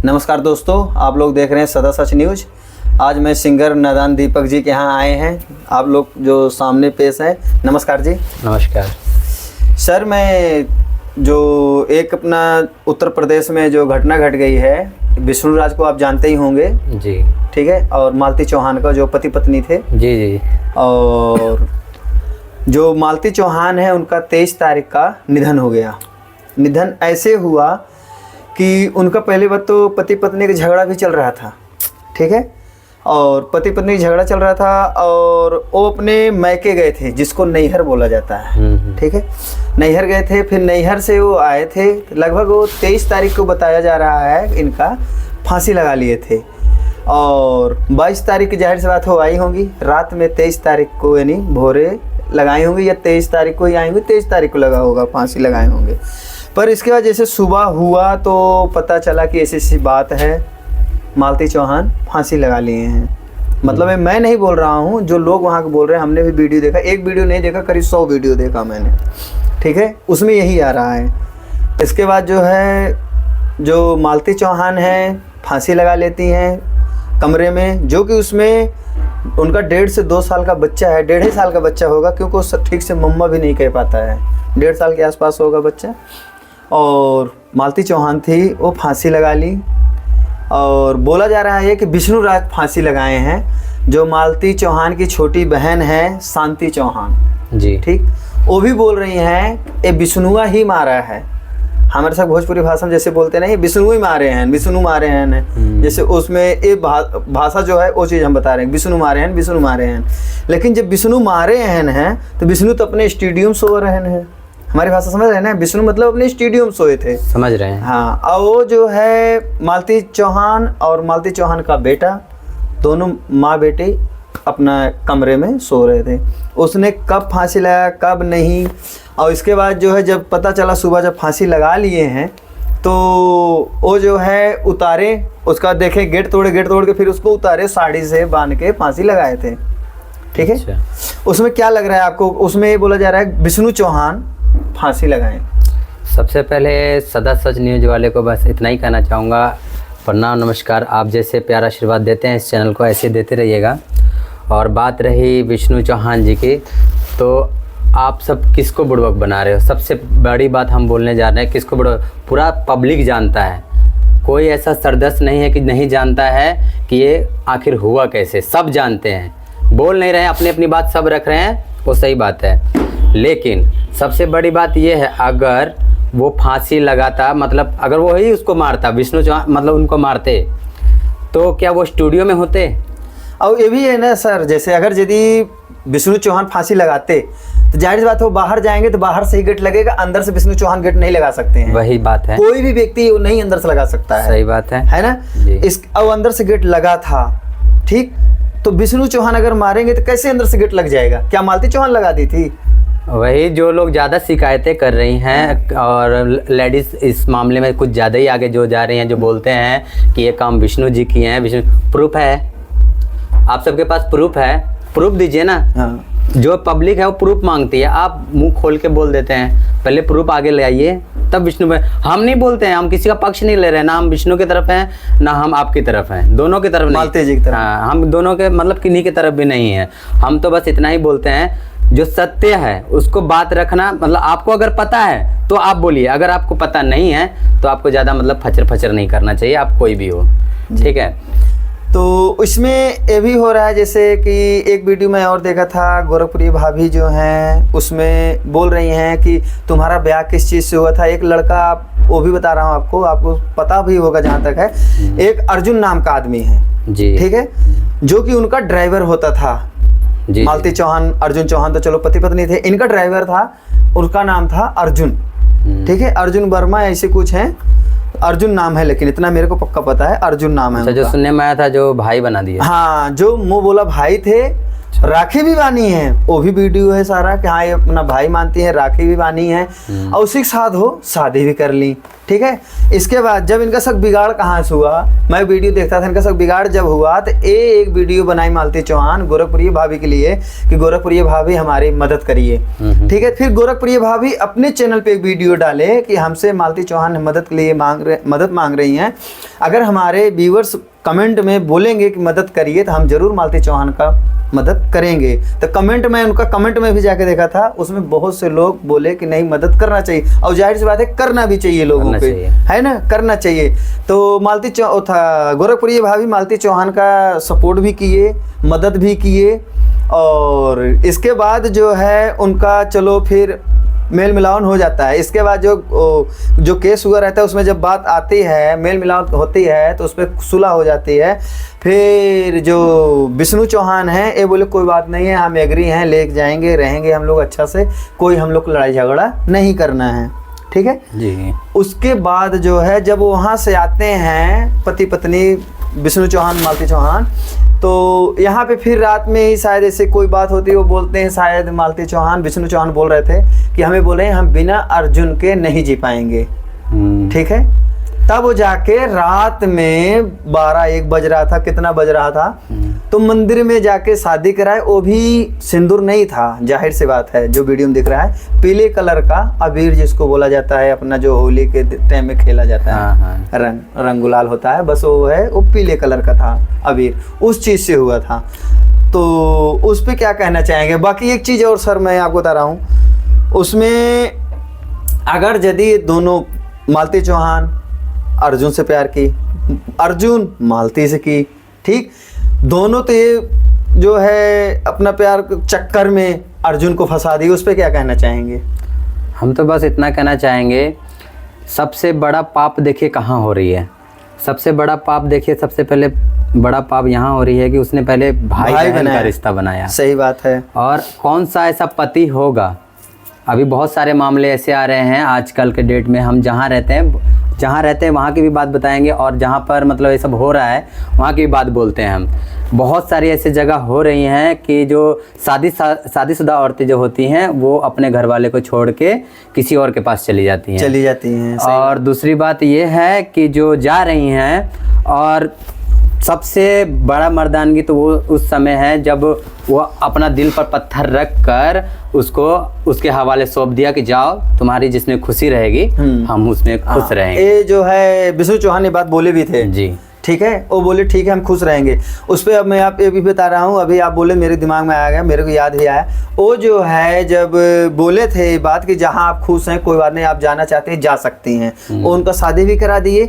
नमस्कार दोस्तों, आप लोग देख रहे हैं सदा सच न्यूज़। आज मैं सिंगर नादान दीपक जी के यहाँ आए हैं। आप लोग जो सामने पेश हैं, नमस्कार जी। नमस्कार सर, मैं जो एक अपना उत्तर प्रदेश में जो घटना घट गई है, विष्णु राज को आप जानते ही होंगे जी, ठीक है, और मालती चौहान का जो पति पत्नी थे जी जी, और जो मालती चौहान है उनका 23 तारीख का निधन हो गया। निधन ऐसे हुआ कि उनका पहले बात तो पति पत्नी का झगड़ा भी चल रहा था, ठीक है, और पति पत्नी का झगड़ा चल रहा था और वो अपने मैके गए थे, जिसको नैहर बोला जाता है, ठीक है, नैहर गए थे। फिर नैहर से वो आए थे, लगभग वो 23 तारीख को बताया जा रहा है इनका फांसी लगा लिए थे और 22 तारीख की जाहिर सी बात हो आई होंगी, रात में 23 तारीख को यानी भोरे लगाई होंगी या 23 तारीख को ही आई होंगी, 23 तारीख को लगा होगा, फांसी लगाए होंगे। पर इसके बाद जैसे सुबह हुआ तो पता चला कि ऐसी सी बात है, मालती चौहान फांसी लगा लिए हैं। मतलब मैं नहीं बोल रहा हूँ, जो लोग वहाँ के बोल रहे हैं। हमने भी वीडियो देखा, एक वीडियो नहीं देखा, करीब 100 वीडियो देखा मैंने, ठीक है, उसमें यही आ रहा है। इसके बाद जो है, जो मालती चौहान है फांसी लगा लेती हैं कमरे में, जो कि उसमें उनका 1.5 से 2 साल का बच्चा है, 1.5 साल का बच्चा होगा, क्योंकि वो ठीक से मम्मा भी नहीं कह पाता है, 1.5 साल के आसपास होगा बच्चा। और मालती चौहान थी, वो फांसी लगा ली और बोला जा रहा है कि विष्णु राज फांसी लगाए हैं, जो मालती चौहान की छोटी बहन है शांति चौहान जी, ठीक, वो भी बोल रही हैं ये विष्णुआ ही मारा है। हमारे साथ भोजपुरी भाषा में जैसे बोलते नहीं, विष्णु ही मारे हैं, विष्णु मारे हैं, जैसे उसमें ये भाषा जो है वो चीज़ हम बता रहे हैं, विष्णु मारे हैं, विष्णु मारे हैं। लेकिन जब विष्णु मारे हैं तो विष्णु तो अपने स्टेडियम सो रहे हैं, हमारी भाषा समझ रहे हैं ना, विष्णु मतलब अपने स्टेडियम सोए थे, समझ रहे हैं। हाँ, और वो जो है मालती चौहान और मालती चौहान का बेटा, दोनों माँ बेटे अपना कमरे में सो रहे थे। उसने कब फांसी लगाया कब नहीं, और इसके बाद जो है जब पता चला सुबह जब फांसी लगा लिए हैं तो वो जो है उतारे, उसका देखे गेट तोड़ के फिर उसको उतारे, साड़ी से बांध के फांसी लगाए थे, ठीक है। अच्छा। उसमें क्या लग रहा है आपको? उसमें ये बोला जा रहा है विष्णु चौहान फांसी लगाएं। सबसे पहले सदा सच न्यूज़ वाले को बस इतना ही कहना चाहूँगा, प्रणाम नमस्कार। आप जैसे प्यारा आशीर्वाद देते हैं इस चैनल को ऐसे देते रहिएगा। और बात रही विष्णु चौहान जी की, तो आप सब किसको बुड़बक बना रहे हो? सबसे बड़ी बात हम बोलने जा रहे हैं, किसको बुड़बक? पूरा पब्लिक जानता है, कोई ऐसा सरदस्त नहीं है कि नहीं जानता है कि ये आखिर हुआ कैसे। सब जानते हैं, बोल नहीं रहे हैं, अपनी अपनी बात सब रख रहे हैं, वो सही बात है। लेकिन सबसे बड़ी बात ये है, अगर वो फांसी लगाता, मतलब अगर वो ही उसको मारता, विष्णु चौहान मतलब उनको मारते, तो क्या वो स्टूडियो में होते? और ये भी है ना सर, जैसे अगर यदि विष्णु चौहान फांसी लगाते तो जाहिर सी बात है वो बाहर जाएंगे तो बाहर से ही गेट लगेगा, अंदर से विष्णु चौहान गेट नहीं लगा सकते हैं। वही बात है, कोई भी व्यक्ति वो नहीं अंदर से लगा सकता है, सही बात है ना। इस अब अंदर से गेट लगा था, ठीक, तो विष्णु चौहान अगर मारेंगे तो कैसे अंदर से गेट लग जाएगा? क्या मालती चौहान लगा दी थी? वही जो लोग ज़्यादा शिकायतें कर रही हैं और लेडीज़ इस मामले में कुछ ज़्यादा ही आगे जो जा रही हैं, जो बोलते हैं कि ये काम विष्णु जी किए हैं। विष्णु प्रूफ है, आप सबके पास प्रूफ है, प्रूफ दीजिए ना। हाँ। जो पब्लिक है वो प्रूफ मांगती है, आप मुंह खोल के बोल देते हैं, पहले प्रूफ आगे ले आइए तब विष्णु पे। हम नहीं बोलते हैं, हम किसी का पक्ष नहीं ले रहे हैं, ना हम विष्णु की तरफ हैं ना हम आपकी तरफ हैं, दोनों की तरफ, मालती जी की तरफ। हाँ, हम दोनों के मतलब किन्हीं की तरफ भी नहीं है। हम तो बस इतना ही बोलते हैं, जो सत्य है उसको बात रखना। मतलब आपको अगर पता है तो आप बोलिए, अगर आपको पता नहीं है तो आपको ज़्यादा मतलब फचर फचर नहीं करना चाहिए, आप कोई भी हो, ठीक है। तो इसमें ये भी हो रहा है, जैसे कि एक वीडियो में और देखा था, गोरखपुरी भाभी जो हैं उसमें बोल रही हैं कि तुम्हारा ब्याह किस चीज़ से हुआ था। एक लड़का, वो भी बता रहा हूँ आपको पता भी होगा जहाँ तक है, एक अर्जुन नाम का आदमी है जी, ठीक है, जो कि उनका ड्राइवर होता था जी। मालती चौहान, अर्जुन चौहान तो चलो पति पत्नी थे, इनका ड्राइवर था, उसका नाम था अर्जुन, ठीक है, अर्जुन वर्मा ऐसे कुछ हैं, अर्जुन नाम है, लेकिन इतना मेरे को पक्का पता है अर्जुन नाम है। जो सुनने में आया था जो भाई बना दिया, हाँ, जो मुँह बोला भाई थे, राखी भी बानी है, वो भी वीडियो है सारा कि हाँ ये अपना भाई मानती है, राखी भी बानी है और उसी के साथ हो शादी भी कर ली। ठीक है, इसके बाद जब इनका सब बिगाड़ कहाँ से हुआ, मैं वीडियो देखता था, इनका सब बिगाड़ जब हुआ तो एक वीडियो बनाई मालती चौहान गोरखपुरी भाभी के लिए कि गोरखपुरी भाभी हमारी मदद करिए। ठीक है, फिर गोरखपुरी भाभी अपने चैनल पे एक वीडियो डाले कि हमसे मालती चौहान मदद के लिए मदद मांग रही हैं, अगर हमारे व्यूअर्स कमेंट में बोलेंगे कि मदद करिए तो हम जरूर मालती चौहान का मदद करेंगे। तो कमेंट में उनका कमेंट में भी जाके देखा था, उसमें बहुत से लोग बोले कि नहीं मदद करना चाहिए, और जाहिर सी बात है करना भी चाहिए लोगों पे, है ना, करना चाहिए। तो मालती था गोरखपुरी भाभी मालती चौहान का सपोर्ट भी किए, मदद भी किए, और इसके बाद जो है उनका चलो फिर मेल मिलावन हो जाता है। इसके बाद जो केस हुआ रहता है उसमें जब बात आती है, मेल मिलावन होती है तो उस पर सुलह हो जाती है। फिर जो विष्णु चौहान हैं ये बोले कोई बात नहीं है, हम एग्री हैं, ले जाएंगे, रहेंगे हम लोग अच्छा से, कोई हम लोग को लड़ाई झगड़ा नहीं करना है। ठीक है जी। उसके बाद जो है जब वहाँ से आते हैं पति पत्नी विष्णु चौहान मालती चौहान, तो यहाँ पे फिर रात में ही शायद ऐसे कोई बात होती है, वो बोलते हैं शायद मालती चौहान विष्णु चौहान बोल रहे थे कि हमें बोले हम बिना अर्जुन के नहीं जी पाएंगे। ठीक है, तब वो जाके रात में 12-1 बज रहा था, कितना बज रहा था, तो मंदिर में जाके शादी कराए, वो भी सिंदूर नहीं था, जाहिर सी बात है जो वीडियो में दिख रहा है पीले कलर का अबीर जिसको बोला जाता है, अपना जो होली के टाइम में खेला जाता है, रंग गुलाल होता है, बस वो है, वो पीले कलर का था अबीर, उस चीज से हुआ था। तो उस पर क्या कहना चाहेंगे? बाकी एक चीज और सर मैं आपको बता रहा हूँ, उसमें अगर यदि दोनों मालती चौहान अर्जुन से प्यार की, अर्जुन मालती से की, ठीक, दोनों तो ये जो है अपना प्यार चक्कर में अर्जुन को फंसा दी, उस पर क्या कहना चाहेंगे? हम तो बस इतना कहना चाहेंगे, सबसे बड़ा पाप देखिए कहाँ हो रही है, सबसे बड़ा पाप देखिए, सबसे पहले बड़ा पाप यहाँ हो रही है कि उसने पहले भाई बहन का रिश्ता बनाया। सही बात है। और कौन सा ऐसा पति होगा, अभी बहुत सारे मामले ऐसे आ रहे हैं आजकल के डेट में, हम जहाँ रहते हैं वहाँ की भी बात बताएंगे, और जहाँ पर मतलब ये सब हो रहा है वहाँ की भी बात बोलते हैं हम। बहुत सारी ऐसी जगह हो रही हैं कि जो शादीशुदा औरतें जो होती हैं वो अपने घर वाले को छोड़ के किसी और के पास चली जाती हैं। और दूसरी बात ये है कि जो जा रही हैं, और सबसे बड़ा मर्दानगी तो वो उस समय है जब वो अपना दिल पर पत्थर रख कर उसको उसके हवाले सौंप दिया कि जाओ, तुम्हारी जिसमें खुशी रहेगी हम उसमें खुश रहेंगे। ये जो है विष्णु चौहान ये बात बोले भी थे जी। ठीक है, वो बोले ठीक है हम खुश रहेंगे। उस पर अब मैं आप ये भी बता रहा हूँ, अभी आप बोले मेरे दिमाग में आ गया, मेरे को याद ही आया, वो जो है जब बोले थे ये बात कि जहाँ आप खुश हैं कोई बात नहीं, आप जाना चाहते हैं जा सकती हैं, वो उनका शादी भी करा दिए।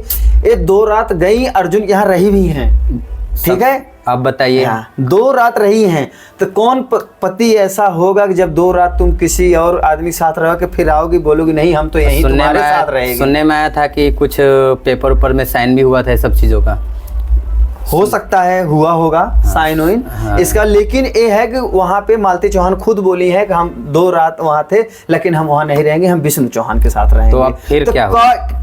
ये 2 रात गई, अर्जुन यहाँ रही भी हैं। ठीक है, आप बताइए। 2 रात रही हैं, तो कौन पति ऐसा होगा कि जब 2 रात तुम किसी और आदमी के साथ रहो कि फिर आओगी बोलोगी नहीं हम तो यहीं तुम्हारे साथ रहेंगे? सुनने में आया था कि कुछ पेपर ऊपर में साइन भी हुआ था सब चीज़ों का, हो सकता है हुआ होगा साइन वाइन इसका। लेकिन ये है कि वहाँ पे मालती चौहान खुद बोली है कि हम 2 रात वहाँ थे लेकिन हम वहाँ नहीं रहेंगे, हम विष्णु चौहान के साथ रहेंगे। तो अब फिर तो क्या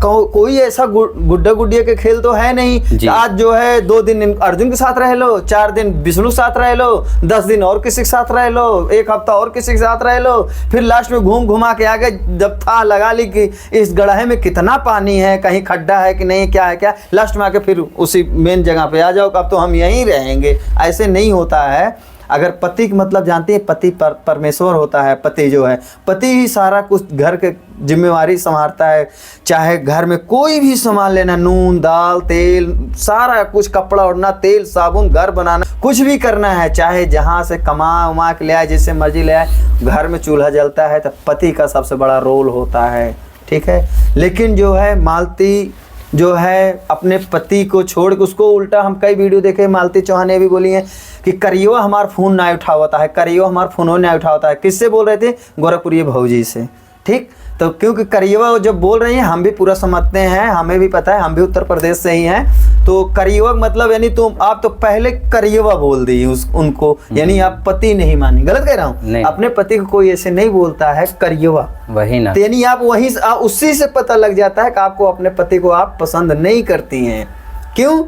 कोई ऐसा गुड्डा गुड्डिया के खेल तो है नहीं। आज जो है 2 दिन अर्जुन के साथ रह लो, 4 दिन विष्णु के साथ रह लो, 10 दिन और किसी के साथ रह लो, 1 हफ्ता और किसी के साथ रह लो, फिर लास्ट में घूम घुमा के आगे जब था लगा ली कि इस गड्ढे में कितना पानी है, कहीं खड्डा है कि नहीं, क्या है क्या, लास्ट में आके फिर उसी मेन जगह पे आ जाओ अब तो हम यहीं रहेंगे। ऐसे नहीं होता है। अगर पति का मतलब जानते हैं, पति परमेश्वर होता है। पति जो है, पति ही सारा कुछ घर के जिम्मेवारी संभालता है, चाहे घर में कोई भी सामान लेना, नून दाल तेल सारा कुछ, कपड़ा ओढ़ना, तेल साबुन, घर बनाना, कुछ भी करना है, चाहे जहाँ से कमा उमा के ले आए, जिससे मर्जी ले आए, घर में चूल्हा जलता है तो पति का सबसे बड़ा रोल होता है। ठीक है, लेकिन जो है मालती जो है अपने पति को छोड़ के, उसको उल्टा हम कई वीडियो देखे, मालती चौहान ने भी बोली है कि करियो हमारा फ़ोन ना उठाता है, करियो हमारा फ़ोन ना उठाता है। किससे बोल रहे थे? गोरखपुरी भौजी से। ठीक, तो क्योंकि करियवा जब बोल रही हैं हम भी पूरा समझते हैं, हमें भी पता है, हम भी उत्तर प्रदेश से ही हैं। तो करियवा मतलब यानी तुम आप तो पहले करियवा बोल दी उनको, यानी आप पति नहीं मानी। गलत कह रहा हूँ? अपने पति को कोई ऐसे नहीं बोलता है करियवा, वही ना, यानी आप वहीं उसी से पता लग जाता है कि आपको अपने पति को आप पसंद नहीं करती हैं। क्यों?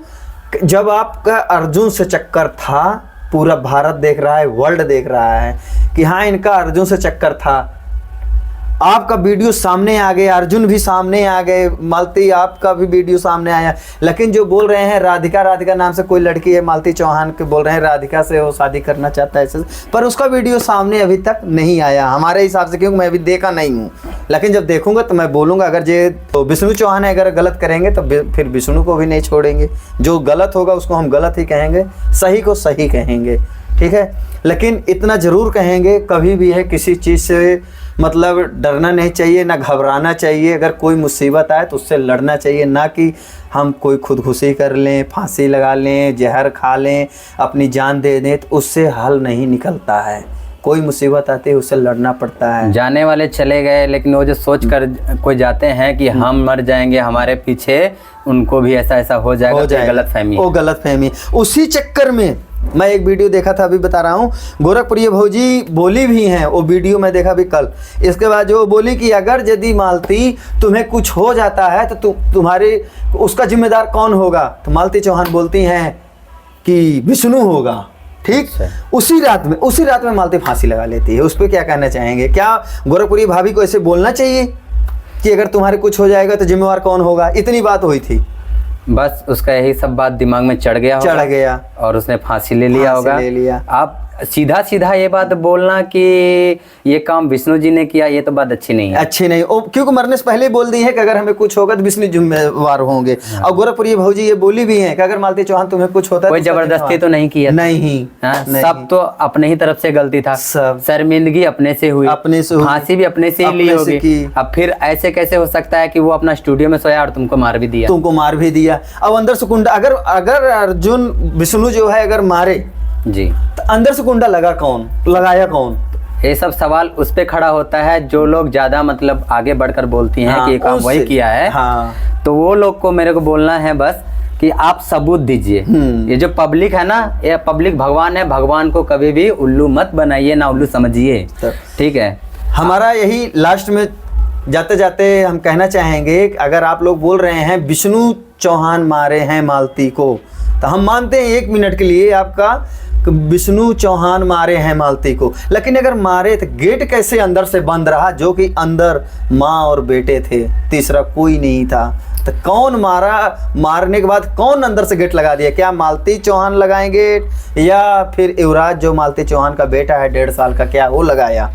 जब आपका अर्जुन से चक्कर था पूरा भारत देख रहा है, वर्ल्ड देख रहा है कि हाँ इनका अर्जुन से चक्कर था। आपका वीडियो सामने आ गया, अर्जुन भी सामने आ गए, मालती आपका भी वीडियो सामने आया, लेकिन जो बोल रहे हैं राधिका नाम से कोई लड़की है मालती चौहान के, बोल रहे हैं राधिका से वो शादी करना चाहता है ऐसे, पर उसका वीडियो सामने अभी तक नहीं आया हमारे हिसाब से, क्योंकि मैं अभी देखा नहीं हूँ। लेकिन जब देखूंगा तो मैं बोलूँगा, अगर ये तो विष्णु चौहान अगर गलत करेंगे तो फिर विष्णु को भी नहीं छोड़ेंगे। जो गलत होगा उसको हम गलत ही कहेंगे, सही को सही कहेंगे, ठीक है। लेकिन इतना ज़रूर कहेंगे, कभी भी है किसी चीज़ से मतलब डरना नहीं चाहिए, ना घबराना चाहिए। अगर कोई मुसीबत आए तो उससे लड़ना चाहिए, ना कि हम कोई खुदकुशी कर लें, फांसी लगा लें, जहर खा लें, अपनी जान दे दें, तो उससे हल नहीं निकलता है। कोई मुसीबत आती है उससे लड़ना पड़ता है। जाने वाले चले गए, लेकिन वो जो सोच कर कोई जाते हैं कि हम मर जाएंगे, हमारे पीछे उनको भी ऐसा हो जाएगा, तो गलत फहमी, वो गलत फहमी। उसी चक्कर में मैं एक वीडियो देखा था, अभी बता रहा हूँ, गोरखपुरी भौजी बोली भी हैं, वो वीडियो मैं देखा भी कल। इसके बाद जो बोली कि अगर यदि मालती तुम्हें कुछ हो जाता है तो तुम्हारे उसका जिम्मेदार कौन होगा, तो मालती चौहान बोलती हैं कि विष्णु होगा, ठीक। उसी रात में मालती फांसी लगा लेती है। उस पर क्या कहना चाहेंगे? क्या गोरखपुरी भाभी को ऐसे बोलना चाहिए कि अगर तुम्हारे कुछ हो जाएगा तो जिम्मेवार कौन होगा? इतनी बात हुई थी, बस उसका यही सब बात दिमाग में चढ़ गया और उसने फांसी ले लिया होगा। आप सीधा ये बात बोलना कि ये काम विष्णु जी ने किया, ये तो बात अच्छी नहीं है, क्योंकि मरने से पहले बोल दी है कि अगर हमें कुछ होगा तो विष्णु जिम्मेवार होंगे। और गोरखपुरी भौजी ये बोली भी है कि अगर मालती चौहान तुम्हें कुछ होता है, कोई जबरदस्ती तो नहीं किया, नहीं, सब तो अपने ही तरफ से गलती था, शर्मिंदगी अपने से हुई, फांसी भी अपने से ही ली होगी। अब फिर ऐसे कैसे हो सकता है कि वो अपना स्टूडियो में सोया और तुमको मार भी दिया। अब अंदर से कुंडा, अगर अर्जुन विष्णु जो है अगर मारे जी, तो अंदर से कुंडा लगाया कौन? ये सब सवाल उस पे खड़ा होता है जो लोग ज्यादा मतलब आगे बढ़कर बोलती हैं कि ये काम वही किया है। तो वो लोग को मेरे को बोलना है बस कि आप सबूत दीजिए। ये जो पब्लिक है ना, ये पब्लिक भगवान है, भगवान को कभी भी उल्लू मत बनाइए, ना उल्लू समझिए, ठीक है। हमारा यही लास्ट में जाते जाते हम कहना चाहेंगे, अगर आप लोग बोल रहे हैं विष्णु चौहान मारे हैं मालती को, तो हम मानते हैं 1 मिनट के लिए आपका विष्णु चौहान मारे हैं मालती को, लेकिन अगर मारे तो गेट कैसे अंदर से बंद रहा, जो कि अंदर माँ और बेटे थे, तीसरा कोई नहीं था। तो कौन मारा? मारने के बाद कौन अंदर से गेट लगा दिया? क्या मालती चौहान लगाए गेट, या फिर युवराज जो मालती चौहान का बेटा है 1.5 साल का, क्या वो लगाया?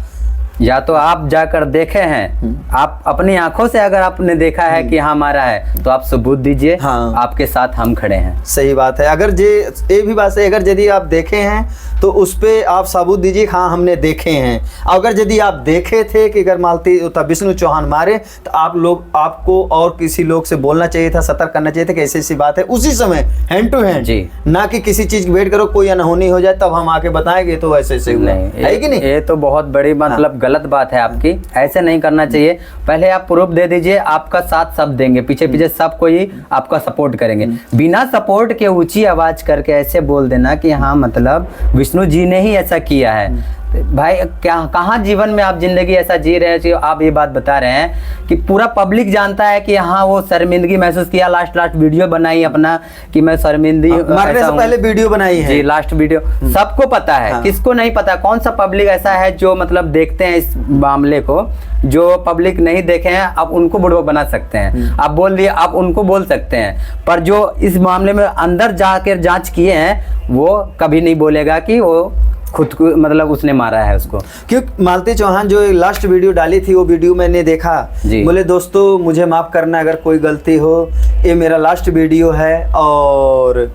या तो आप जाकर देखे हैं, आप अपनी आंखों से अगर आपने देखा है कि हाँ मारा है, तो आप सबूत दीजिए। आपके साथ हम खड़े हैं। सही बात है। अगर ये भी बात है, अगर यदि आप देखे हैं तो उस पे आप सबूत दीजिए, हाँ हमने देखे हैं। अगर यदि आप देखे थे कि अगर मालती विष्णु चौहान मारे, तो आपको और किसी लोग से बोलना चाहिए था, सतर्क करना चाहिए था कि ऐसी बात है, उसी समय हैंड टू हैंड जी, ना कि किसी चीज की वेट करो कोई अनहोनी हो जाए तब हम आके बताएंगे तो ऐसे है कि नहीं। ये तो बहुत बड़ी मतलब गलत बात है आपकी, ऐसे नहीं करना चाहिए। पहले आप प्रूफ दे दीजिए, आपका साथ सब देंगे, पीछे सब कोई आपका सपोर्ट करेंगे। बिना सपोर्ट के ऊंची आवाज करके ऐसे बोल देना कि हाँ मतलब विष्णु जी ने ही ऐसा किया है, भाई क्या कहाँ जीवन में आप जिंदगी ऐसा जी रहे हैं? आप ये बात बता रहे हैं कि पूरा पब्लिक जानता है कि हाँ वो शर्मिंदगी महसूस किया, लास्ट वीडियो बनाई अपना कि मैं शर्मिंदगी, मरने से पहले वीडियो बनाई है जी, लास्ट वीडियो सबको पता है। किसको नहीं पता? कौन सा पब्लिक ऐसा है जो मतलब देखते हैं इस मामले को, जो पब्लिक नहीं देखे हैं आप उनको बुड़बक बना सकते हैं। आप बोल दिए, आप उनको बोल सकते हैं, पर जो इस मामले में अंदर जाकर जांच किए हैं वो कभी नहीं बोलेगा कि वो खुद को मतलब उसने मारा है उसको। क्योंकि मालती चौहान जो लास्ट वीडियो डाली थी वो वीडियो मैंने देखा, बोले दोस्तों मुझे माफ़ करना अगर कोई गलती हो, ये मेरा लास्ट वीडियो है और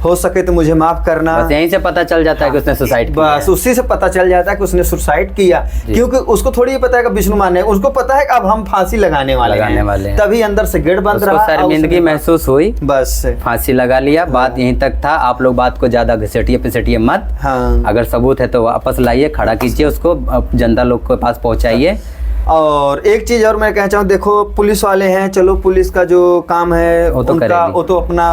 हो सके तो मुझे माफ़ करना। बस यहीं से पता चल जाता है कि उसने सुसाइड किया। बस उसी से पता चल जाता है कि उसने सुसाइड किया, क्योंकि उसको थोड़ी पता है कि विष्णु मारने, उसको पता है कि अब हम फांसी लगाने वाले हैं। तभी अंदर से गेट बंद रहा, शर्मिंदगी महसूस हुई, बस फांसी लगा लिया। बात यहीं तक था। आप लोग बात को ज्यादा घसीटिए पिसटिए मत। अगर सबूत है तो वापस लाइए, खड़ा कीजिए उसको, जनता लोग के पास पहुंचाइए। और एक चीज और मैं कहना चाहूँ, देखो पुलिस वाले हैं, चलो पुलिस का जो काम है उनका वो तो अपना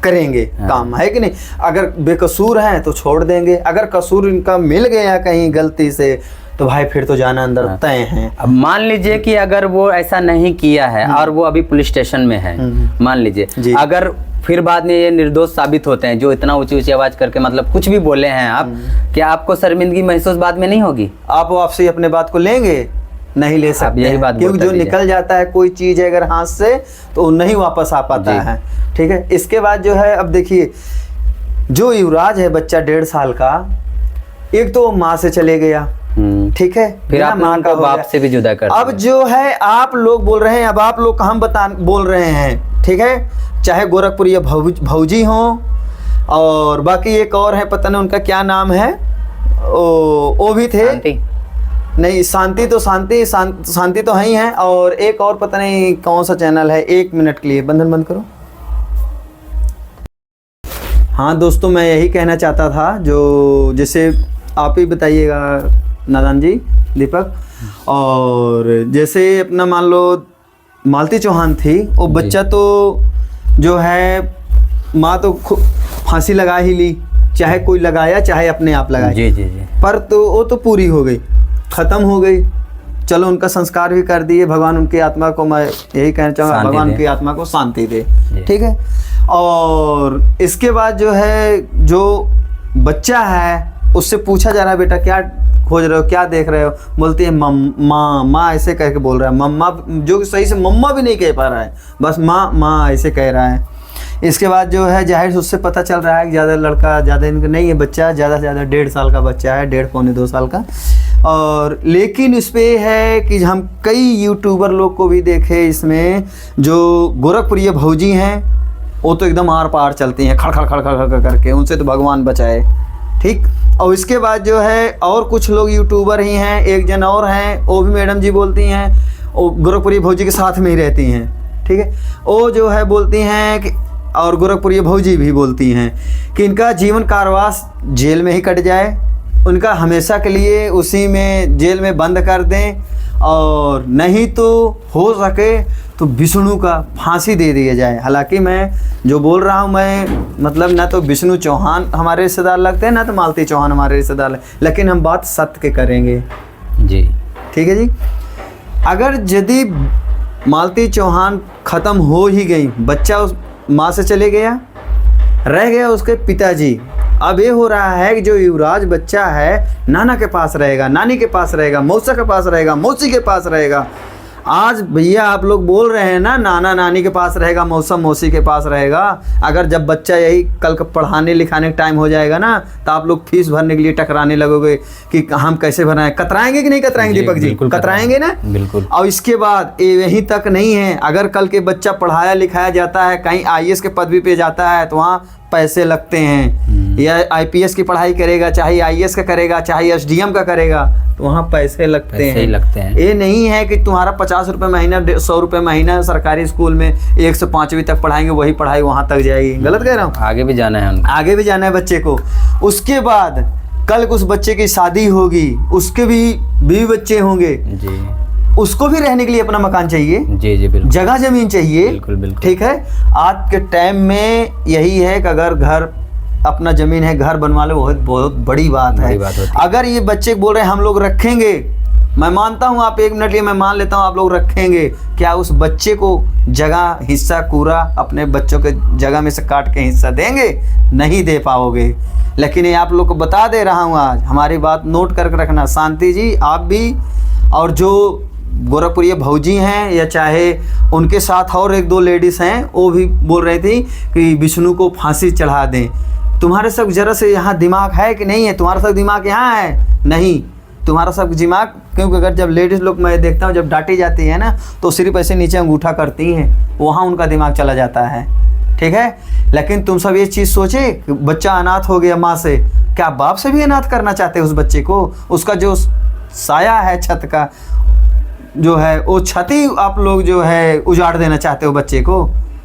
करेंगे काम, है कि नहीं। अगर बेकसूर हैं तो छोड़ देंगे, अगर कसूर इनका मिल गया कहीं गलती से तो भाई फिर तो जाना अंदर तय है। अब मान लीजिए कि अगर वो ऐसा नहीं किया है और वो अभी पुलिस स्टेशन में है, मान लीजिए अगर फिर बाद में ये निर्दोष साबित होते हैं, जो इतना ऊंची ऊंची आवाज करके मतलब कुछ भी बोले हैं आप, क्या आपको शर्मिंदगी महसूस बाद में नहीं होगी? आप वापसी अपने बात को लेंगे? नहीं ले सकते, यही बात क्योंकि जो निकल जाता है कोई चीज अगर हाथ से तो नहीं वापस आ पाता है। ठीक है, इसके बाद जो है अब देखिए, जो युवराज है बच्चा 1.5 साल का, एक तो माँ से चले गया, ठीक है, फिर आप माँ का बाप से भी जुदा कर। अब जो है आप लोग बोल रहे हैं, अब आप लोग हम बोल रहे हैं, ठीक है, चाहे गोरखपुर या भौजी हो और बाकी एक और है, पता नहीं उनका क्या नाम है, वो भी थे, नहीं शांति तो है ही है, और एक और पता नहीं कौन सा चैनल है, 1 मिनट के लिए बंधन बंद करो। हाँ दोस्तों, मैं यही कहना चाहता था, जो जैसे आप ही बताइएगा नादान जी, दीपक, और जैसे अपना मान लो मालती चौहान थी, वो बच्चा तो जो है माँ तो फांसी लगा ही ली, चाहे कोई लगाया चाहे अपने आप लगाया, जी जी जी, पर तो वो तो पूरी हो गई, ख़त्म हो गई, चलो उनका संस्कार भी कर दिए, भगवान उनकी आत्मा को, मैं यही कहना चाहूँगा, भगवान उनकी आत्मा को शांति दे, ठीक है। और इसके बाद जो है, जो बच्चा है उससे पूछा जा रहा है, बेटा क्या खोज रहे हो, क्या देख रहे हो, बोलती है माँ, माँ ऐसे कह के बोल रहा है, मम्मा, जो सही से मम्मा भी नहीं कह पा रहा है, बस माँ माँ ऐसे कह रहा है। इसके बाद जो है जाहिर से उससे पता चल रहा है कि ज़्यादा लड़का ज़्यादा इनका नहीं है, बच्चा ज़्यादा से ज़्यादा 1.5 साल का बच्चा है, 1.5 पौने 2 साल का। और लेकिन इस पे है कि हम कई यूट्यूबर लोग को भी देखे इसमें, जो गोरखपुरी भौजी हैं वो तो एकदम आर पार चलती हैं, खड़ खड़ खड़ खड़ खड़ करके, उनसे तो भगवान बचाए, ठीक। और इसके बाद जो है और कुछ लोग यूट्यूबर ही हैं, एक जन और हैं, वो भी मैडम जी बोलती हैं, वो गोरखपुरी भौजी के साथ में ही रहती हैं, ठीक है, वो जो है बोलती हैं कि, और गोरखपुरी भौजी भी बोलती हैं कि इनका जीवन कारावास जेल में ही कट जाए, उनका हमेशा के लिए उसी में जेल में बंद कर दें, और नहीं तो हो सके तो विष्णु का फांसी दे दिया जाए। हालांकि मैं जो बोल रहा हूँ, मैं मतलब ना तो विष्णु चौहान हमारे रिश्तेदार लगते हैं, ना तो मालती चौहान हमारे रिश्तेदार लगते, लेकिन हम बात सत्य के करेंगे जी, ठीक है जी। अगर यदि मालती चौहान ख़त्म हो ही गई, बच्चा उस माँ से चले गया, रह गया उसके पिताजी, अब ये हो रहा है कि जो युवराज बच्चा है नाना के पास रहेगा, नानी के पास रहेगा, मौसा के पास रहेगा, मौसी के पास रहेगा। आज भैया आप लोग बोल रहे हैं ना, नाना नानी के पास रहेगा, मौसा मौसी के पास रहेगा, अगर जब बच्चा यही कल का पढ़ाने लिखाने का टाइम हो जाएगा ना, तो आप लोग फीस भरने के लिए टकराने लगोगे कि हम कैसे भराएं, कतराएंगे कि नहीं कतराएंगे दीपक जी? कतराएंगे ना, बिल्कुल। और इसके बाद यहीं तक नहीं है, अगर कल के बच्चा पढ़ाया लिखाया जाता है, कहीं IAS के पदवी पे जाता है, तो वहाँ पैसे लगते हैं, या IPS की पढ़ाई करेगा, चाहे IAS का करेगा, चाहे SDM का करेगा, तो वहाँ पैसे लगते हैं। ये नहीं है कि तुम्हारा 50 रुपये महीना, 100 रुपये महीना सरकारी स्कूल में 1 से 5वीं तक पढ़ाएंगे, वही पढ़ाई वहाँ तक जाएगी। गलत कह रहा हूँ? आगे भी जाना है उनको, आगे भी जाना है बच्चे को। उसके बाद कल उस बच्चे की शादी होगी, उसके भी बीवी बच्चे होंगे जी, उसको भी रहने के लिए अपना मकान चाहिए जी जी, बिल्कुल, जगह जमीन चाहिए, बिल्कुल बिल्कुल, ठीक है। आज के टाइम में यही है कि अगर घर अपना जमीन है, घर बनवा लो, बहुत बड़ी बात है। अगर ये बच्चे बोल रहे हैं हम लोग रखेंगे, मैं मानता हूँ, आप 1 मिनट लिए मैं मान लेता हूँ आप लोग रखेंगे, क्या उस बच्चे को जगह हिस्सा पूरा अपने बच्चों के जगह में से काट के हिस्सा देंगे? नहीं दे पाओगे। लेकिन ये आप लोग को बता दे रहा हूँ, आज हमारी बात नोट करके रखना, शांति जी आप भी, और जो गोरखपुरी भौजी हैं या चाहे उनके साथ और 1-2 लेडीज़ हैं, वो भी बोल रही थी कि विष्णु को फांसी चढ़ा दें। तुम्हारे सब जरा से यहाँ दिमाग है कि नहीं है? तुम्हारा सब दिमाग यहाँ है? नहीं, तुम्हारा सब दिमाग, क्योंकि अगर जब लेडीज़ लोग मैं देखता हूँ जब डांटी जाती है ना, तो सिर्फ ऐसे नीचे अंगूठा करती हैं, वहाँ उनका दिमाग चला जाता है, ठीक है। लेकिन तुम सब ये चीज़ सोचे कि बच्चा अनाथ हो गया माँ से, क्या बाप से भी अनाथ करना चाहते उस बच्चे को? उसका जो साया है छत का जो है, वो छत ही आप लोग जो है उजाड़ देना चाहते हो बच्चे को,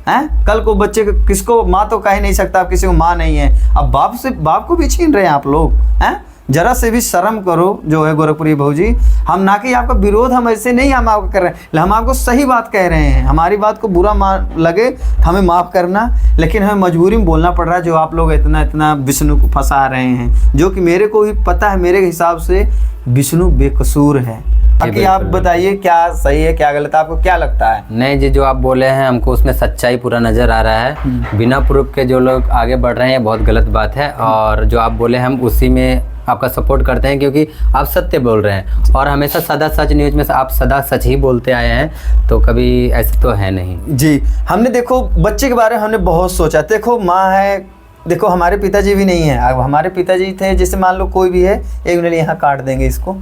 हैं? कल को बच्चे को किसको माँ तो कह नहीं सकता, आप किसी को माँ नहीं है, अब बाप को भी छीन रहे हैं आप लोग, हैं? जरा से भी शर्म करो जो है गोरखपुरी भौजी। हम ना कि आपका विरोध, हम ऐसे नहीं हम आपको कर रहे हैं, हम आपको सही बात कह रहे हैं। हमारी बात को बुरा लगे हमें माफ़ करना, लेकिन हमें मजबूरी में बोलना पड़ रहा है। जो आप लोग इतना विष्णु को फंसा रहे हैं, जो कि मेरे को भी पता है, मेरे हिसाब से विष्णु बेकसूर है। बाकी आप बताइए क्या सही है क्या गलत है, आपको क्या लगता है? नहीं जी, जो आप बोले हैं हमको उसमें सच्चाई पूरा नज़र आ रहा है। बिना प्रूफ के जो लोग आगे बढ़ रहे हैं बहुत गलत बात है, और जो आप बोले हम उसी में आपका सपोर्ट करते हैं, क्योंकि आप सत्य बोल रहे हैं और हमेशा सदा सच न्यूज़ में आप सदा सच ही बोलते आए हैं, तो कभी ऐसा तो है नहीं जी। हमने देखो बच्चे के बारे में हमने बहुत सोचा। देखो माँ है, देखो हमारे पिताजी भी नहीं है, अब हमारे पिताजी थे, जैसे मान लो कोई भी है, एक मिनट यहाँ काट देंगे इसको।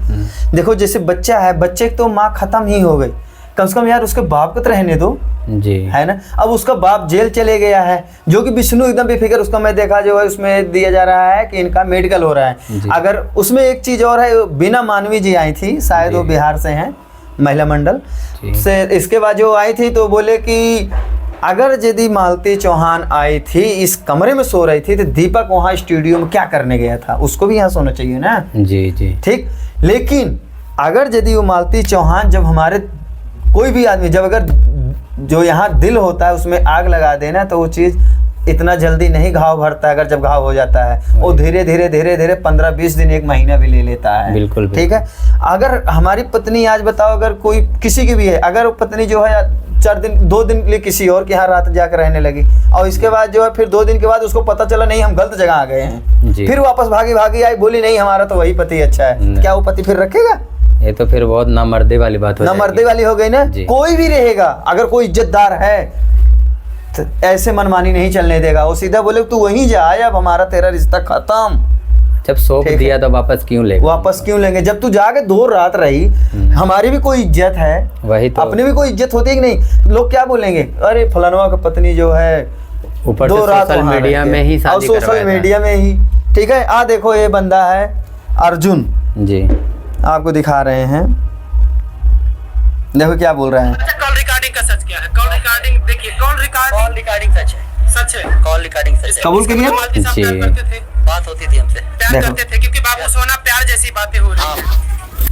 देखो जैसे बच्चा है, बच्चे की तो माँ खत्म ही हो गई, कम से कम यार उसके बाप को तो रहने दो जी, है ना। अब उसका बाप जेल चले गया है, जो कि विष्णु एकदम बेफिक्र, उसका मैं देखा जो है उसमें दिया जा रहा है कि इनका मेडिकल हो रहा है। अगर उसमें एक चीज़ और है, बिना मानवी जी आई थी, शायद वो बिहार से हैं, महिला मंडल से। इसके बाद जो आई थी तो बोले कि अगर यदि मालती चौहान आई थी, इस कमरे में सो रही थी, तो दीपक वहाँ स्टूडियो में क्या करने गया था, उसको भी यहाँ सोना चाहिए ना। जी जी ठीक। लेकिन अगर यदि वो मालती चौहान, जब हमारे कोई भी आदमी, जब अगर जो यहाँ दिल होता है उसमें आग लगा देना, तो वो चीज़ इतना जल्दी नहीं घाव भरता है। अगर जब घाव हो जाता है वो धीरे धीरे धीरे धीरे 15-20 दिन 1 महीना भी ले लेता है। बिल्कुल ठीक है। अगर हमारी पत्नी, आज बताओ अगर कोई किसी की भी है, अगर वो पत्नी जो है 4 दिन 2 दिन के लिए किसी और के यहाँ रात जाकर रहने लगी, और इसके बाद जो है फिर 2 दिन के बाद उसको पता चला नहीं हम गलत जगह आ गए हैं, फिर वापस भागी आई, बोली नहीं हमारा तो वही पति अच्छा है, क्या वो पति फिर रखेगा? ये तो फिर बहुत नामर्दे वाली बात हो जाएगी। नामर्दे वाली हो गई ना। कोई भी रहेगा, अगर कोई इज्जतदार है तो ऐसे मनमानी नहीं चलने देगा, वो सीधा बोले तू वहीं जा, अब हमारा तेरा रिश्ता खत्म। जब सौंप दिया तो वापस क्यों लेंगे? वापस क्यों लेंगे? जब तू जाके 2 रात रही, हमारी भी कोई इज्जत है, वही तो, अपनी भी कोई इज्जत होती है कि नहीं? लोग क्या बोलेंगे, अरे फलानवा का पत्नी जो है ऊपर 2 रात सोशल मीडिया में ही शादी करवाया था, सोशल मीडिया में ही। ठीक है। देखो ये बंदा है अर्जुन जी, आपको दिखा रहे हैं, देखो क्या बोल रहे हैं। अच्छा, कॉल रिकॉर्डिंग का सच क्या है? कॉल रिकॉर्डिंग देखिए, कॉल रिकॉर्डिंग सच है, सच है, कॉल रिकॉर्डिंग सच है। कबूल करिए। मालती साहब प्यार करते थे, बात होती थी हमसे, प्यार करते थे, क्योंकि बाबू सोना प्यार जैसी बातें हो रही हैं।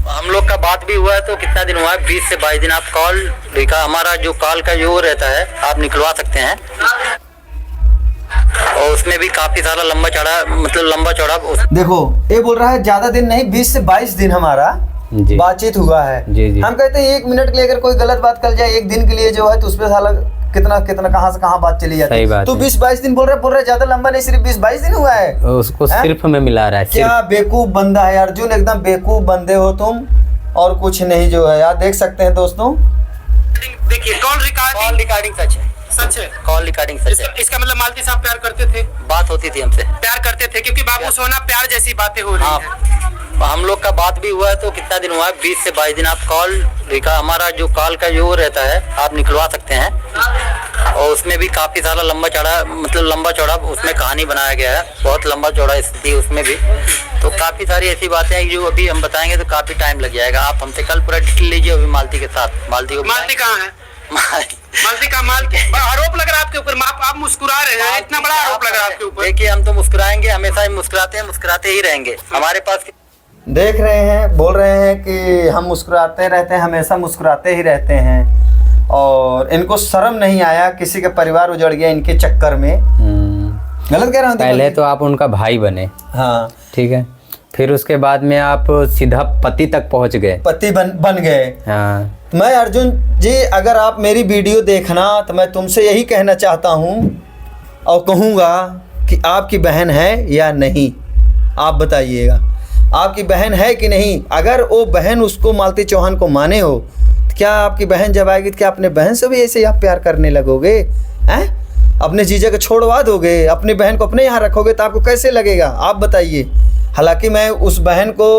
हम लोग का बात भी हुआ है, तो कितना दिन हुआ है? 20 से 22 दिन। आप कॉल देखा, हमारा जो कॉल का जो रहता है आप निकलवा सकते हैं, और उसमें भी काफी सारा लंबा चौड़ा। देखो ये बोल रहा है ज्यादा दिन नहीं, 20 से 22 दिन हमारा बातचीत हुआ है। जी। हम कहते हैं 1 मिनट के लिए अगर कोई गलत बात कर जाए 1 दिन के लिए जो है, तो उसपे साला कितना कहाँ से कहाँ बात चली जाती है। तो 20-22 दिन बोल रहे ज्यादा लंबा नहीं, सिर्फ 20-22 दिन हुआ है, उसको सिर्फ में मिला रहा है। क्या बेवकूफ बंदा है अर्जुन, एकदम बेवकूफ बंदे हो तुम, और कुछ नहीं जो है। आप देख सकते हैं दोस्तों, देखिए कॉल रिकॉर्डिंग सच है, सच है, कॉल रिकॉर्डिंग सच है। इसका मतलब मालती साहब प्यार करते थे, बात होती थी हमसे, प्यार करते थे, क्योंकि बाबू सोना प्यार जैसी बातें हो रही हैं। हम लोग का बात भी हुआ है, तो कितना दिन हुआ है? 20 से 22 दिन। आप कॉल देखा, हमारा जो कॉल का जो रहता है आप निकलवा सकते हैं, और उसमें भी काफी सारा लंबा चौड़ा उसमें कहानी बनाया गया है, बहुत लंबा चौड़ा स्थिति उसमें भी। तो काफी सारी ऐसी बातें हैं जो अभी हम बताएंगे तो काफी टाइम लग जाएगा। आप हमसे कल पूरा डिटेल लीजिए अभी मालती के साथ। मालती कहाँ है? मालती आरोप लग रहा है आपके ऊपर, आप मुस्कुरा रहे हैं, इतना बड़ा आरोप लग रहा है आपके ऊपर। देखिए हम तो मुस्कुराएंगे, हमेशा ही मुस्कुराते हैं, मुस्कुराते ही रहेंगे। हमारे पास देख रहे हैं, बोल रहे हैं कि हम मुस्कुराते रहते हैं, हमेशा मुस्कुराते ही रहते हैं, और इनको शर्म नहीं आया, किसी का परिवार उजड़ गया इनके चक्कर में। गलत कह रहा हूँ? पहले तो आप उनका भाई बने, हाँ ठीक है, फिर उसके बाद में आप सीधा पति तक पहुंच गए, पति बन गए। हाँ। मैं अर्जुन जी, अगर आप मेरी वीडियो देखना तो मैं तुमसे यही कहना चाहता हूँ और कहूँगा कि आपकी बहन है या नहीं, आप बताइएगा आपकी बहन है कि नहीं। अगर वो बहन उसको मालती चौहान को माने हो, तो क्या आपकी बहन जब आएगी तो क्या अपने बहन से भी ऐसे आप प्यार करने लगोगे? हैं? अपने जीजा को छोड़वा दोगे, अपनी बहन को अपने यहाँ रखोगे, तो आपको कैसे लगेगा? आप बताइए। हालांकि मैं उस बहन को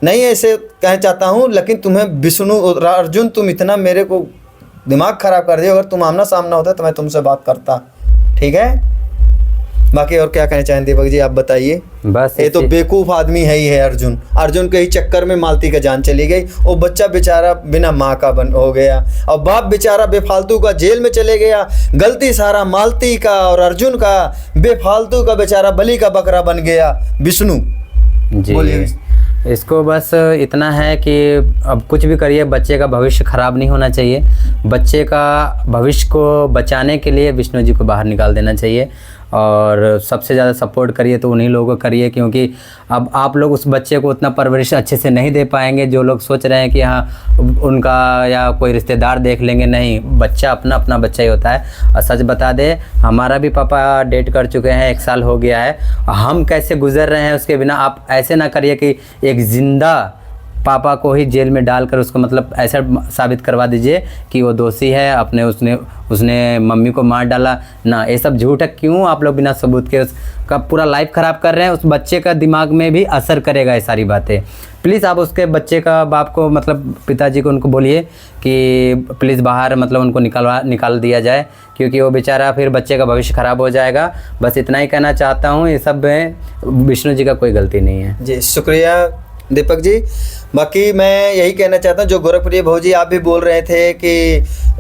नहीं ऐसे कहना चाहता हूँ, लेकिन तुम्हें विष्णु अर्जुन, तुम इतना मेरे को दिमाग ख़राब कर दिया। अगर तुम आमना सामना होता तो मैं तुमसे बात करता, ठीक है। बाकी और क्या कहना चाहें दीपक जी, आप बताइए। बस ये तो बेवकूफ़ आदमी है ही है अर्जुन। अर्जुन के ही चक्कर में मालती का जान चली गई, वो बच्चा बेचारा बिना माँ का हो गया, और बाप बेचारा बेफालतू का जेल में चले गया। गलती सारा मालती का और अर्जुन का, बेफालतू का बेचारा बलि का बकरा बन गया विष्णु जी। बोलिए। इसको बस इतना है कि अब कुछ भी करिए, बच्चे का भविष्य ख़राब नहीं होना चाहिए। बच्चे का भविष्य को बचाने के लिए विष्णु जी को बाहर निकाल देना चाहिए, और सबसे ज़्यादा सपोर्ट करिए तो उन्हीं लोगों को करिए, क्योंकि अब आप लोग उस बच्चे को उतना परवरिश अच्छे से नहीं दे पाएंगे। जो लोग सोच रहे हैं कि हाँ उनका या कोई रिश्तेदार देख लेंगे, नहीं, बच्चा अपना अपना बच्चा ही होता है। और सच बता दे, हमारा भी पापा डेट कर चुके हैं, 1 साल हो गया है। हम कैसे गुजर रहे हैं उसके बिना, आप ऐसे ना करिए कि एक ज़िंदा पापा को ही जेल में डालकर उसको मतलब ऐसा साबित करवा दीजिए कि वो दोषी है, अपने उसने मम्मी को मार डाला ना। ये सब झूठ है। क्यों आप लोग बिना सबूत के उसका पूरा लाइफ ख़राब कर रहे हैं? उस बच्चे का दिमाग में भी असर करेगा ये सारी बातें। प्लीज़ आप उसके बच्चे का बाप को मतलब पिताजी को उनको बोलिए कि प्लीज़ बाहर मतलब उनको निकाल दिया जाए, क्योंकि वो बेचारा फिर बच्चे का भविष्य ख़राब हो जाएगा। बस इतना ही कहना चाहता हूँ। ये सब में विष्णु जी का कोई गलती नहीं है। जी शुक्रिया दीपक जी। बाकी मैं यही कहना चाहता हूँ, जो गोरखप्रिय भौजी आप भी बोल रहे थे कि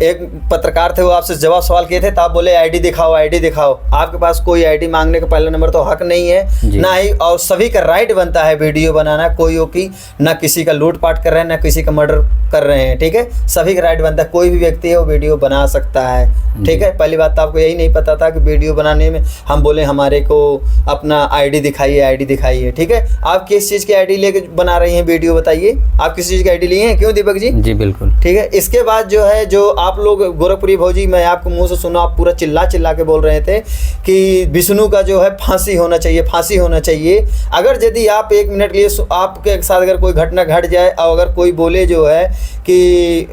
एक पत्रकार थे वो आपसे जवाब सवाल किए थे तो आप बोले आईडी दिखाओ आईडी दिखाओ। आपके पास कोई आईडी मांगने का पहला नंबर तो हक नहीं है ना ही, और सभी का राइट बनता है वीडियो बनाना। कोई हो कि ना किसी का लूटपाट कर रहे हैं ना किसी का मर्डर कर रहे हैं, ठीक है, सभी का राइट बनता है। कोई भी व्यक्ति है वो वीडियो बना सकता है, ठीक है। पहली बात तो आपको यही नहीं पता था कि वीडियो बनाने में हम बोले हमारे को अपना आईडी दिखाइए, ठीक है। आप किस चीज़ की आईडी लेके बना रही हैं वीडियो, बताइए आप किस चीज़ की आईडी लिए हैं? क्यों दीपक जी? जी बिल्कुल, ठीक है। इसके बाद जो है, जो आप लोग गोरखपुरी भौजी, मैं आपको मुंह से सुना, आप पूरा चिल्ला के बोल रहे थे कि विष्णु का जो है फांसी होना चाहिए। अगर यदि आप 1 मिनट के लिए आपके साथ अगर कोई घटना घट जाए और अगर कोई बोले जो है कि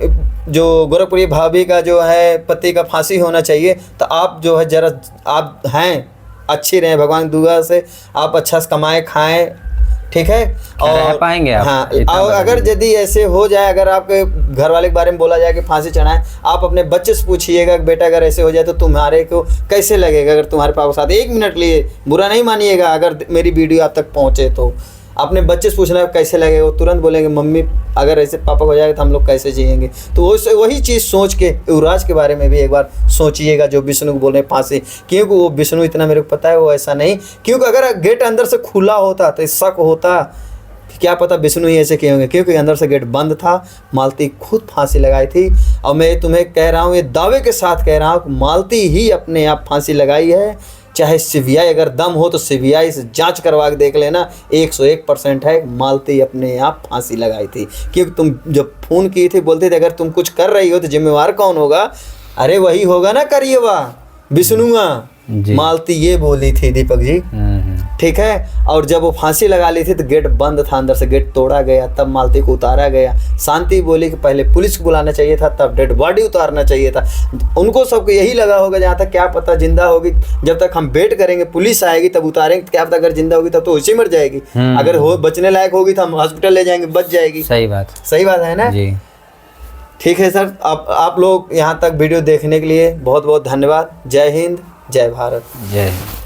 जो गोरखपुरी भाभी का जो है पति का फांसी होना चाहिए, तो आप जो है जरा आप हैं अच्छी रहें, भगवान दुआ से आप अच्छा से कमाएं खाएं, ठीक है, और रह पाएंगे आप। हाँ, और अगर यदि ऐसे हो जाए, अगर आपके घर वाले के बारे में बोला जाए कि फांसी चढ़ाएं, आप अपने बच्चे से पूछिएगा कि बेटा अगर ऐसे हो जाए तो तुम्हारे को कैसे लगेगा। अगर तुम्हारे पापा साथ 1 मिनट लिए बुरा नहीं मानिएगा, अगर मेरी वीडियो आप तक पहुँचे तो अपने बच्चे से पूछना कैसे लगेगा। वो तुरंत बोलेंगे मम्मी अगर ऐसे पापा हो जाएगा तो हम लोग कैसे जिएंगे। तो वही चीज़ सोच के युवराज के बारे में भी एक बार सोचिएगा, जो विष्णु को बोल रहे हैं फांसी। क्योंकि वो विष्णु इतना मेरे को पता है वो ऐसा नहीं, क्योंकि अगर गेट अंदर से खुला होता तो शक होता, क्या पता विष्णु ही ऐसे किए होंगे, क्योंकि अंदर से गेट बंद था। मालती खुद फांसी लगाई थी, और मैं तुम्हें कह रहा हूँ, ये दावे के साथ कह रहा हूँ कि मालती ही अपने आप फांसी लगाई है। चाहे सीबीआई अगर दम हो तो सीबीआई से जांच करवा के देख लेना, 101% है मालती अपने आप फांसी लगाई थी। क्योंकि तुम जब फ़ोन की थी बोलते थे अगर तुम कुछ कर रही हो तो जिम्मेवार कौन होगा? अरे वही होगा ना करिएवा, विष्णुआ। मालती ये बोली थी दीपक जी, ठीक है। और जब वो फांसी लगा ली थी तो गेट बंद था, अंदर से गेट तोड़ा गया, तब मालती को उतारा गया। शांति बोली कि पहले पुलिस को बुलाना चाहिए था, तब डेड बॉडी उतारना चाहिए था। उनको सबको यही लगा होगा जहाँ तक क्या पता जिंदा होगी, जब तक हम वेट करेंगे पुलिस आएगी तब उतारेंगे, क्या पता अगर जिंदा होगी तब तो उसी मर जाएगी। अगर हो बचने लायक होगी तो हम हॉस्पिटल ले जाएंगे, बच जाएगी। सही बात है ना जी। ठीक है सर, आप लोग यहाँ तक वीडियो देखने के लिए बहुत बहुत धन्यवाद। जय हिंद, जय भारत, जय हिंद।